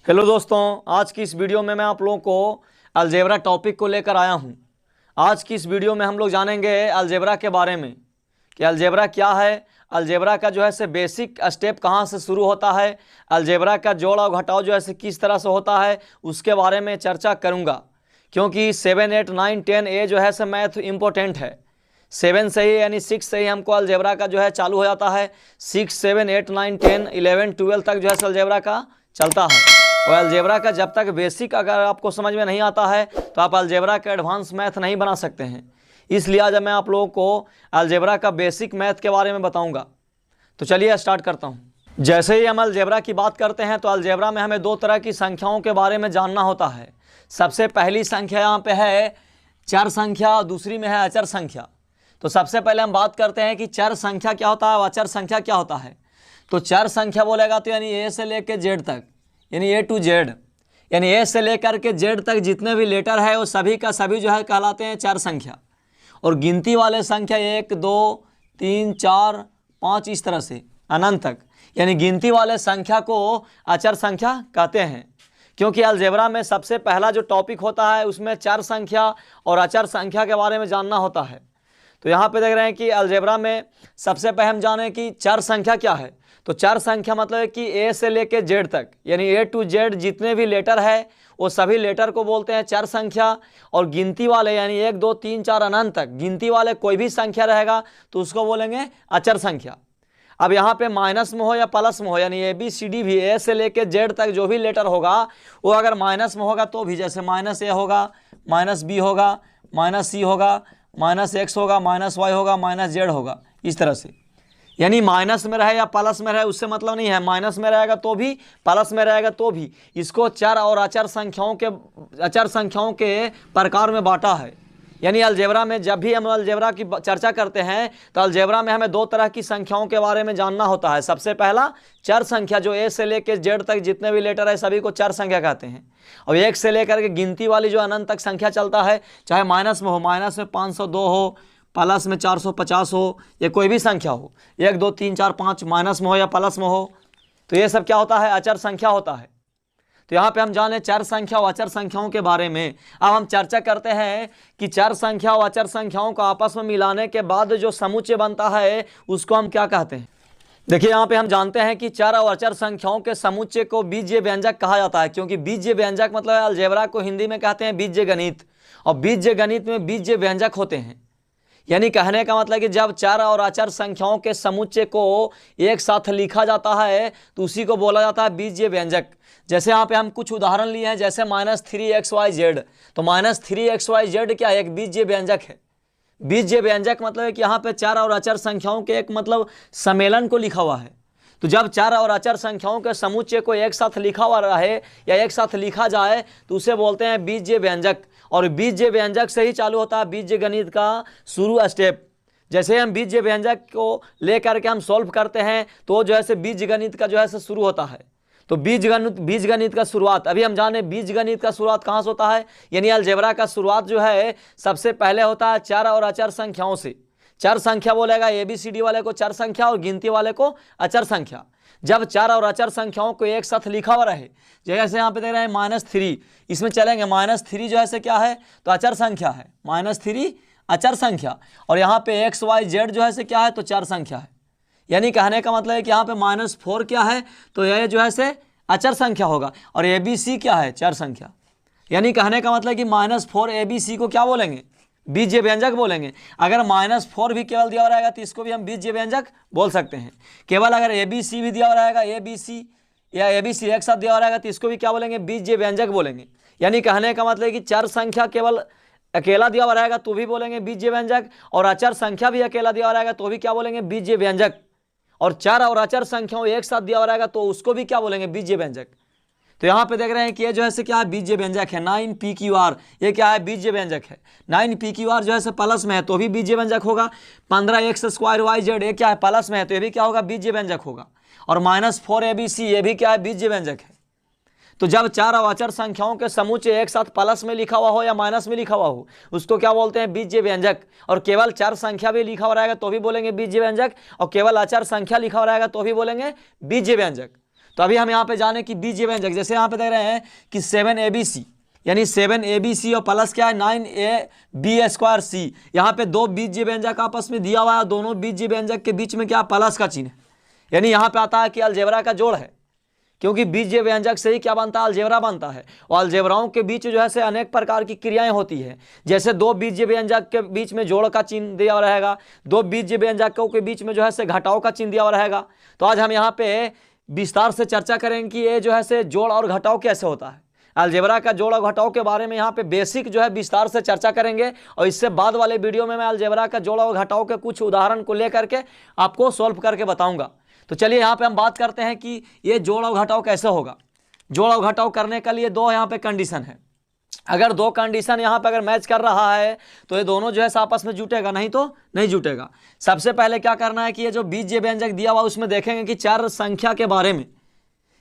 Hello दोस्तों, आज की इस वीडियो में मैं आप लोगों को अलजेब्रा टॉपिक को लेकर आया हूं। आज की इस वीडियो में हम लोग जानेंगे अलजेब्रा के बारे में कि अलजेब्रा क्या है, अलजेब्रा का जो है से बेसिक स्टेप कहां से शुरू होता है, अलजेब्रा का जोड़ और घटाव जो है से किस तरह से होता है, उसके बारे में चर्चा करूंगा। क्योंकि 7, 8, 9, 10 ये जो है से मैथ इम्पोर्टेंट है। 7 से ही यानी 6 से ही हमको अलजेब्रा का जो है चालू हो जाता है। 6, 7, 8, 9, 10, 11, 12 तक जो है अलजेब्रा का चलता है। और अलजेब्रा का जब तक बेसिक अगर आपको समझ में नहीं आता है तो आप अलजेब्रा का एडवांस मैथ नहीं बना सकते हैं। इसलिए आज मैं आप लोगों को अलजेब्रा का बेसिक मैथ के बारे में बताऊंगा। तो चलिए स्टार्ट करता हूं। जैसे ही हम अलजेब्रा की बात करते हैं तो अलजेब्रा में हमें दो तरह की संख्याओं के बारे में जानना होता है। सबसे पहली संख्या यहाँ पे है चर संख्या और दूसरी में है अचर संख्या। तो सबसे पहले हम बात करते हैं कि चर संख्या क्या होता है और अचर संख्या क्या होता है। तो चर संख्या बोलेगा तो यानी ए से लेकर जेड तक, यानी ए टू जेड, यानी ए से लेकर के जेड तक जितने भी लेटर है वो सभी का सभी जो है कहलाते हैं चर संख्या। और गिनती वाले संख्या 1, 2, 3, 4, 5 इस तरह से अनंत तक, यानी गिनती वाले संख्या को अचर संख्या कहते हैं। क्योंकि अलजेब्रा में सबसे पहला जो टॉपिक होता है उसमें चर संख्या और अचर संख्या के बारे में जानना होता है। तो यहाँ पे देख रहे हैं कि अलजेब्रा में सबसे पहले हम जाने कि चर संख्या क्या है। तो चर संख्या मतलब है कि ए से लेके जेड तक, यानी ए टू जेड जितने भी लेटर है वो सभी लेटर को बोलते हैं चर संख्या। और गिनती वाले यानी 1, 2, 3, 4 अनंत तक गिनती वाले कोई भी संख्या रहेगा तो उसको बोलेंगे अचर संख्या। अब यहाँ पे माइनस में हो या प्लस में हो, यानी ए बी सी डी भी ए से लेके जेड तक जो भी लेटर होगा वो अगर माइनस में होगा तो भी, जैसे माइनस ए होगा, माइनस बी होगा, माइनस सी होगा, माइनस एक्स होगा, माइनस वाई होगा, माइनस जेड होगा, इस तरह से। यानी माइनस में रहे या प्लस में रहे उससे मतलब नहीं है, माइनस में रहेगा तो भी प्लस में रहेगा तो भी। इसको चर और अचर संख्याओं के प्रकार में बांटा है। यानी अलजेब्रा में जब भी हम अलजेब्रा की चर्चा करते हैं तो अलजेब्रा में हमें दो तरह की संख्याओं के बारे में जानना होता है। सबसे पहला चर संख्या, जो ए से लेकर जेड तक जितने भी लेटर है सभी को चर संख्या कहते हैं। और 1 से लेकर के गिनती वाली जो अनंत तक संख्या चलता है, चाहे माइनस में हो, माइनस में 502 हो, प्लस में 450 हो, या कोई भी संख्या हो, 1, 2, 3, 4, 5 माइनस में हो या प्लस में हो, तो ये सब क्या होता है, अचर संख्या होता है। तो यहाँ पे हम जाने चर संख्या और अचर संख्याओं के बारे में। अब हम चर्चा करते हैं कि चर संख्या और अचर संख्याओं को आपस में मिलाने के बाद जो समुच्चय बनता है उसको हम क्या कहते हैं। देखिए यहाँ पे हम जानते हैं कि चर और अचर संख्याओं के समुच्चय को बीजीय व्यंजक कहा जाता है। क्योंकि बीजीय व्यंजक मतलब अलजेब्रा को हिंदी में कहते हैं बीजीय गणित, और बीजीय गणित में बीजीय व्यंजक होते हैं। यानी कहने का मतलब कि जब चर और अचर संख्याओं के समुच्चय को एक साथ लिखा जाता है तो उसी को बोला जाता है बीजीय व्यंजक। जैसे यहाँ पे हम कुछ उदाहरण लिए हैं, जैसे -3xyz। तो -3xyz क्या है, एक बीजीय व्यंजक है। बीजीय व्यंजक मतलब है कि यहाँ पे चर और अचर संख्याओं के एक मतलब सम्मेलन को लिखा हुआ है। तो जब चर और अचर संख्याओं के समुच्चय को एक साथ लिखा हुआ रहे या एक साथ लिखा जाए तो उसे बोलते हैं बीजीय व्यंजक। और बीजीय व्यंजक से ही चालू होता है बीजीय गणित का शुरू स्टेप। जैसे हम बीजीय व्यंजक को लेकर के हम सॉल्व करते हैं तो जो है बीज गणित का जो है शुरू होता है। तो बीज गणित का शुरुआत, अभी हम जाने बीज गणित का शुरुआत कहाँ से होता है। यानी अलजेब्रा का शुरुआत जो है सबसे पहले होता है चर और अचर संख्याओं से। चर संख्या बोलेगा ABCD वाले को चर संख्या और गिनती वाले को अचर संख्या। जब चर और अचर संख्याओं को एक साथ लिखा हुआ रहे, जैसे यहाँ पे देख रहे हैं -3, इसमें चलेंगे -3 जो है क्या है, तो अचर संख्या है। -3 अचर संख्या। और यहाँ पे XYZ जो है क्या है, तो चर संख्या है। यानी कहने का मतलब है कि यहाँ पे -4 क्या है, तो यह जो है अचर संख्या होगा। और ABC क्या है, चर संख्या। यानी कहने का मतलब कि -4 ABC को क्या बोलेंगे, बीजीय व्यंजक बोलेंगे। अगर -4 भी केवल दिया रहेगा तो इसको भी हम बीजीय व्यंजक बोल सकते हैं। केवल अगर ABC भी दिया रहेगा, ABC या ABC एक साथ दिया रहेगा तो इसको भी क्या बोलेंगे, बीजीय व्यंजक बोलेंगे। यानी कहने का मतलब है कि चर संख्या केवल अकेला दिया हुआ रहेगा तो भी बोलेंगे बीजीय व्यंजक, और अचर संख्या भी अकेला दिया रहेगा तो भी क्या बोलेंगे, बीजीय व्यंजक। और चर और अचर संख्याओं एक साथ दिया हुआ रहेगा तो उसको भी क्या बोलेंगे, बीजीय व्यंजक। तो यहाँ पे देख रहे हैं कि ये जो है क्या है, बीजीय व्यंजक है। 9PQR ये क्या है, बीजीय व्यंजक है। 9PQR जो है प्लस में है तो भी बीजीय व्यंजक होगा। 15x² ये क्या है, प्लस में है तो ये भी क्या होगा, बीजीय व्यंजक होगा। और -4ABC ये भी क्या है, बीजीय व्यंजक है। तो जब चर और अचर संख्याओं के समुच्चय एक साथ प्लस में लिखा हुआ हो या माइनस में लिखा हुआ हो उसको क्या बोलते हैं, बीजीय व्यंजक। और केवल चर संख्या भी लिखा हुआ रहेगा तो भी बोलेंगे बीजीय व्यंजक, और केवल अचर संख्या लिखा हुआ रहेगा तो भी बोलेंगे बीजीय व्यंजक। तो अभी हम यहाँ पे जाने कि बीजीय व्यंजक, जैसे यहाँ पे देख रहे हैं कि 7abc, यानी 7abc और प्लस क्या है 9ab²c। यहाँ पे दो बीजीय व्यंजक आपस में दिया हुआ है, दोनों बीजीय व्यंजक के बीच में क्या प्लस का चिन्ह है, यानी यहाँ पे आता है कि अलजेब्रा का जोड़ है, क्योंकि बीजीय व्यंजक से ही क्या बनता है, अलजेब्रा बनता है। और अलजेब्राओं के बीच जो है से अनेक प्रकार की क्रियाएं होती है, जैसे दो बीजीय व्यंजक के बीच में जोड़ का चिन्ह दिया हुआ रहेगा, दो बीजीय व्यंजकों के बीच में जो है से घटाव का चिन्ह दिया हुआ रहेगा। तो आज हम यहाँ पे विस्तार से चर्चा करेंगे कि ये जो है से जोड़ और घटाव कैसे होता है। अलजेब्रा का जोड़ और घटाव के बारे में यहाँ पे बेसिक जो है विस्तार से चर्चा करेंगे, और इससे बाद वाले वीडियो में मैं अलजेब्रा का जोड़ और घटाव के कुछ उदाहरण को लेकर के आपको सॉल्व करके बताऊंगा। तो चलिए यहाँ पे हम बात करते हैं कि ये जोड़ और घटाव कैसे होगा। जोड़ और घटाव करने के लिए दो यहाँ पे कंडीशन है। अगर दो कंडीशन यहाँ पे अगर मैच कर रहा है तो ये दोनों जो है आपस में जुटेगा, नहीं तो नहीं जुटेगा। सबसे पहले क्या करना है कि ये जो बीजीय व्यंजक दिया हुआ उसमें देखेंगे कि चर संख्या के बारे में,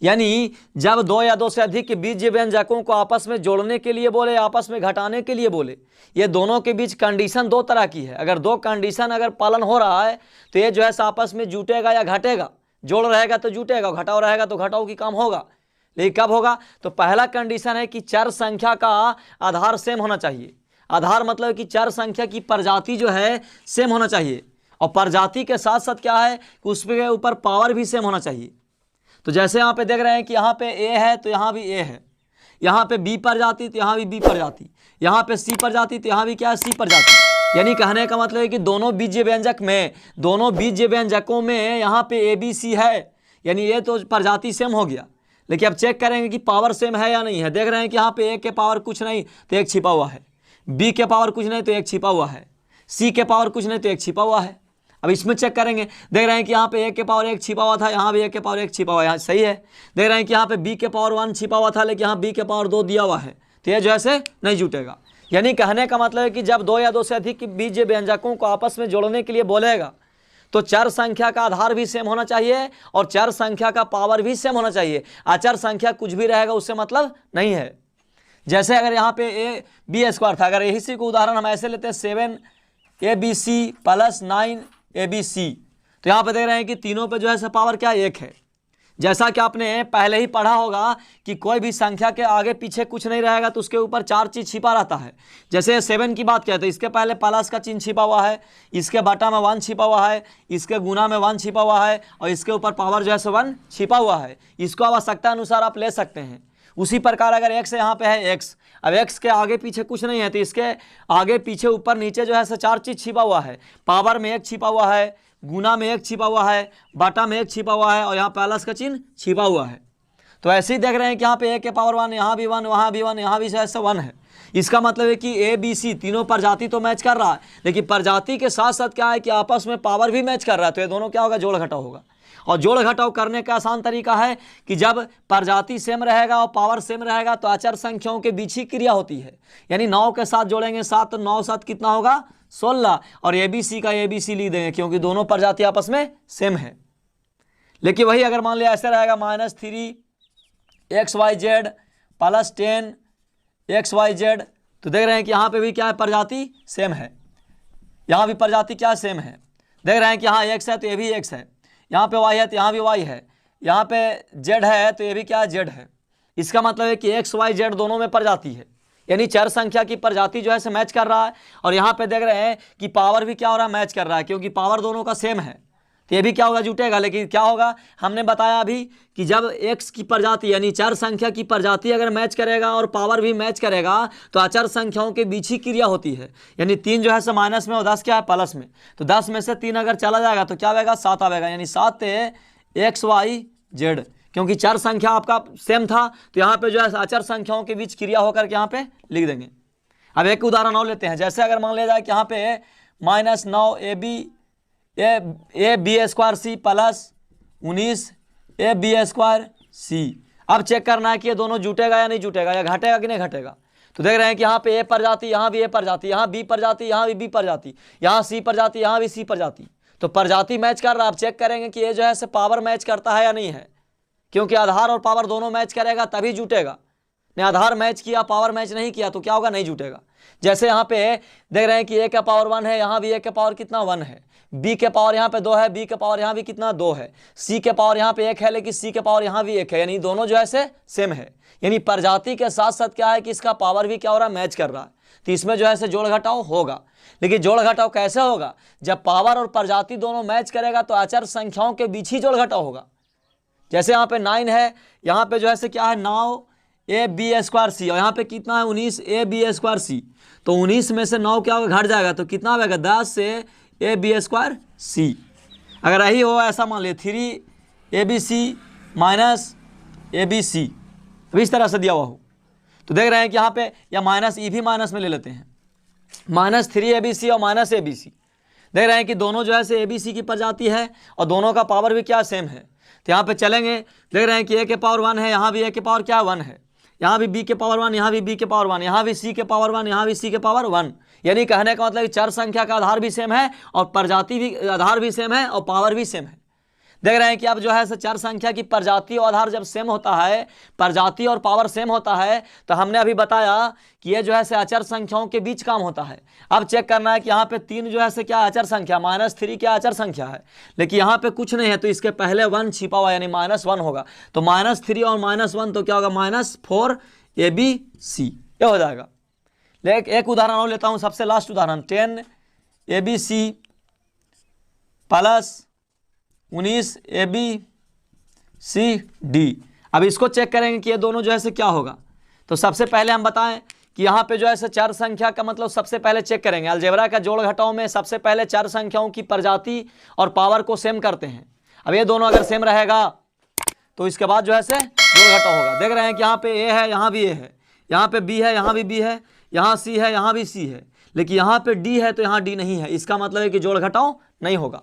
यानी जब दो या दो से अधिक बीजीय व्यंजकों को आपस में जोड़ने के लिए बोले, आपस में घटाने के लिए बोले, ये दोनों के बीच कंडीशन दो तरह की है। अगर दो कंडीशन अगर पालन हो रहा है तो ये जो है आपस में जुटेगा या घटेगा। जोड़ रहेगा तो जुटेगा, घटाव रहेगा तो घटाव की काम होगा। लेकिन कब होगा, तो पहला कंडीशन है कि चर संख्या का आधार सेम होना चाहिए। आधार मतलब कि चर संख्या की प्रजाति जो है सेम होना चाहिए, और प्रजाति के साथ साथ क्या है कि उसके ऊपर पावर भी सेम होना चाहिए। तो जैसे यहाँ पे देख रहे हैं कि यहाँ पे ए है तो यहाँ भी ए है, यहाँ पे बी प्रजाति तो यहाँ भी बी प्रजाति, यहाँ पे सी प्रजाति तो यहाँ भी क्या है सी प्रजाति। यानी कहने का मतलब है कि दोनों बीजीय व्यंजक में, दोनों बीजीय व्यंजकों में यहाँ पे ए बी सी है, यानी ये तो प्रजाति सेम हो गया। लेकिन अब चेक करेंगे कि पावर सेम है या नहीं है। देख रहे हैं कि यहाँ पे ए के पावर कुछ नहीं तो एक छिपा हुआ है, बी के पावर कुछ नहीं तो एक छिपा हुआ है, सी के पावर कुछ नहीं तो एक छिपा हुआ है। अब इसमें चेक करेंगे, देख रहे हैं कि यहाँ पे ए के पावर एक छिपा हुआ था, यहाँ भी ए के पावर एक छिपा हुआ है, यहाँ सही है। देख रहे हैं कि यहाँ पे बी के पावर 1 छिपा हुआ था, लेकिन यहाँ बी के पावर 2 दिया हुआ है, तो ये जो है नहीं जुटेगा। यानी कहने का मतलब है कि जब दो या दो से अधिक बीजीय व्यंजकों को आपस में जोड़ने के लिए बोलेगा तो चर संख्या का आधार भी सेम होना चाहिए और चर संख्या का पावर भी सेम होना चाहिए। अचर संख्या कुछ भी रहेगा उससे मतलब नहीं है। जैसे अगर यहाँ पे ab² था, अगर इसी को उदाहरण हम ऐसे लेते हैं 7abc + 9abc, तो यहाँ पे देख रहे हैं कि तीनों पे जो है पावर क्या एक है। जैसा कि आपने पहले ही पढ़ा होगा कि कोई भी संख्या के आगे पीछे कुछ नहीं रहेगा तो उसके ऊपर 4 चीज़ छिपा रहता है। जैसे 7 की बात किया तो इसके पहले प्लस का चिन्ह छिपा हुआ है, इसके बटा में 1 छिपा हुआ है, इसके गुना में 1 छिपा हुआ है, और इसके ऊपर पावर जो है 1 छिपा हुआ है। इसको आवश्यकता अनुसार आप ले सकते हैं। उसी प्रकार अगर x यहाँ पे है x, अब x के आगे पीछे कुछ नहीं है तो इसके आगे पीछे ऊपर नीचे जो है 4 चीज़ छिपा हुआ है। पावर में 1 छिपा हुआ है, गुना में 1 छिपा हुआ है, बाटा में 1 छिपा हुआ है, और यहाँ प्लस का चिन्ह छिपा हुआ है। तो ऐसे ही देख रहे हैं कि यहाँ पे a के पावर 1, यहाँ भी 1, वहाँ भी 1, यहाँ भी जो है 1 है। इसका मतलब है कि ए बी सी तीनों प्रजाति तो मैच कर रहा है, लेकिन प्रजाति के साथ साथ क्या है कि आपस में पावर भी मैच कर रहा है। तो ये दोनों क्या होगा, जोड़ घटाव होगा। और जोड़ घटाव करने का आसान तरीका है कि जब प्रजाति सेम रहेगा और पावर सेम रहेगा तो अचर संख्याओं के बीच ही क्रिया होती है। यानी 9 के साथ जोड़ेंगे 7, तो 9 7 कितना होगा 16, और ABC का ABC लिख देंगे क्योंकि दोनों प्रजाति आपस में सेम है। लेकिन वही अगर मान लिया ऐसे रहेगा -3xyz + 10xyz, तो देख रहे हैं कि यहाँ पे भी क्या है, प्रजाति सेम है, यहाँ भी प्रजाति क्या सेम है। देख रहे हैं कि यहाँ x है तो ये भी x है, यहाँ पे y है तो यहाँ भी y है, यहाँ पे z है तो ये भी क्या है, z है। इसका मतलब है कि x y z दोनों में प्रजाति है, यानी चर संख्या की प्रजाति जो है मैच कर रहा है। और यहाँ पे देख रहे हैं कि पावर भी क्या हो रहा है, मैच कर रहा है, क्योंकि पावर दोनों का सेम है, तो ये भी क्या होगा, जुटेगा। लेकिन क्या होगा, हमने बताया अभी कि जब x की प्रजाति यानी चर संख्या की प्रजाति अगर मैच करेगा और पावर भी मैच करेगा तो अचर संख्याओं के बीच ही क्रिया होती है। यानी 3 जो है माइनस में और 10 क्या है, प्लस में, तो 10 में से 3 अगर चला जाएगा तो क्या आएगा, 7 आएगा। यानी 7 xyz, क्योंकि चर संख्या आपका सेम था तो यहाँ पे जो है अचर संख्याओं के बीच क्रिया होकर के यहाँ पे लिख देंगे। अब एक उदाहरण और लेते हैं। जैसे अगर मान लिया जाए कि यहाँ पे -9ab ab² + 19ab²c। अब चेक करना है कि ये दोनों जुटेगा या नहीं जुटेगा, या घटेगा कि नहीं घटेगा। तो देख रहे हैं कि यहाँ पे ए प्रजाति, यहाँ भी ए प्रजाति, यहाँ बी प्रजाति, यहाँ भी बी प्रजाति, यहाँ सी प्रजाति, यहाँ भी सी प्रजाति, तो प्रजाति मैच कर रहा है। आप चेक करेंगे कि ये जो है पावर मैच करता है या नहीं है, क्योंकि आधार और पावर दोनों मैच करेगा तभी जुटेगा। नहीं आधार मैच किया पावर मैच नहीं किया तो क्या होगा, नहीं जुटेगा। जैसे यहाँ पे देख रहे हैं कि ए का पावर 1 है, यहाँ भी ए का पावर कितना 1 है, बी के पावर यहाँ पे 2 है, बी के पावर यहाँ भी कितना 2 है, सी के पावर यहाँ पे 1 है, लेकिन सी के पावर यहाँ भी 1 है, यानी दोनों जो है से सेम है। यानी प्रजाति के साथ साथ क्या है कि इसका पावर भी क्या हो रहा है, मैच कर रहा है। तो इसमें जो है से जोड़ घटाव होगा। लेकिन जोड़ घटाव कैसे होगा, जब पावर और प्रजाति दोनों मैच करेगा तो अचर संख्याओं के बीच ही जोड़ घटाव होगा। जैसे यहाँ पे 9 है, यहाँ पे जो है से क्या है 9 AB² और यहाँ पे कितना है 19 AB²। तो 19 में से 9 क्या होगा, घट जाएगा, तो कितना होगा 10 से AB²। अगर यही हो ऐसा मान लिया 3ABC माइनस ABC, अब इस तरह से दिया हुआ हो तो देख रहे हैं कि यहाँ पे या माइनस ई भी माइनस में ले लेते हैं, -3ABC और -ABC। देख रहे हैं कि दोनों जो है से ABC की प्रजाति है और दोनों का पावर भी क्या सेम है। तो यहाँ पे चलेंगे, देख रहे हैं कि A के पावर 1 है, यहाँ भी A के पावर क्या 1 है, यहाँ भी B के पावर 1, यहाँ भी B के पावर 1, यहाँ भी C के पावर 1, यहाँ भी C के पावर 1। यानी कहने का मतलब चर संख्या का आधार भी सेम है और प्रजाति भी आधार भी सेम है और पावर भी सेम है। देख रहे हैं कि अब जो है चर संख्या की प्रजाति और आधार जब सेम होता है, प्रजाति और पावर सेम होता है, तो हमने अभी बताया कि ये जो है अचर संख्याओं के बीच काम होता है। अब चेक करना है कि यहाँ पे 3 जो है क्या अचर संख्या, -3 क्या अचर संख्या है, लेकिन यहाँ पे कुछ नहीं है तो इसके पहले 1 छिपा हुआ यानी -1 होगा। तो -3 और -1 तो क्या होगा -4ABC, ये हो जाएगा। लेकिन एक उदाहरण और लेता हूँ, सबसे लास्ट उदाहरण 10ABC प्लस 19ABCD। अब इसको चेक करेंगे कि ये दोनों जो है से क्या होगा। तो सबसे पहले हम बताएं कि यहाँ पे जो है से चार संख्या का मतलब सबसे पहले चेक करेंगे अलजेब्रा का जोड़ घटाव में सबसे पहले चार संख्याओं की प्रजाति और पावर को सेम करते हैं। अब ये दोनों अगर सेम रहेगा तो इसके बाद जो है से जोड़ घटाव होगा। देख रहे हैं कि यहाँ पे A है, यहाँ भी A है, यहाँ पे B है, यहाँ भी B है, यहाँ C है, यहाँ भी C है, लेकिन यहाँ पे D है तो यहाँ D नहीं है। इसका मतलब है कि जोड़ घटाव नहीं होगा।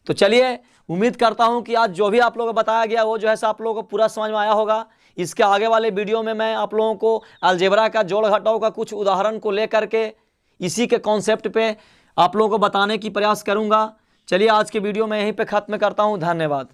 तो चलिए, उम्मीद करता हूं कि आज जो भी आप लोगों को बताया गया वो जो है आप लोगों को पूरा समझ में आया होगा। इसके आगे वाले वीडियो में मैं आप लोगों को अलजेब्रा का जोड़ घटाव का कुछ उदाहरण को लेकर के इसी के कॉन्सेप्ट पे आप लोगों को बताने की प्रयास करूंगा। चलिए, आज के वीडियो में यहीं पे ख़त्म करता हूं। धन्यवाद।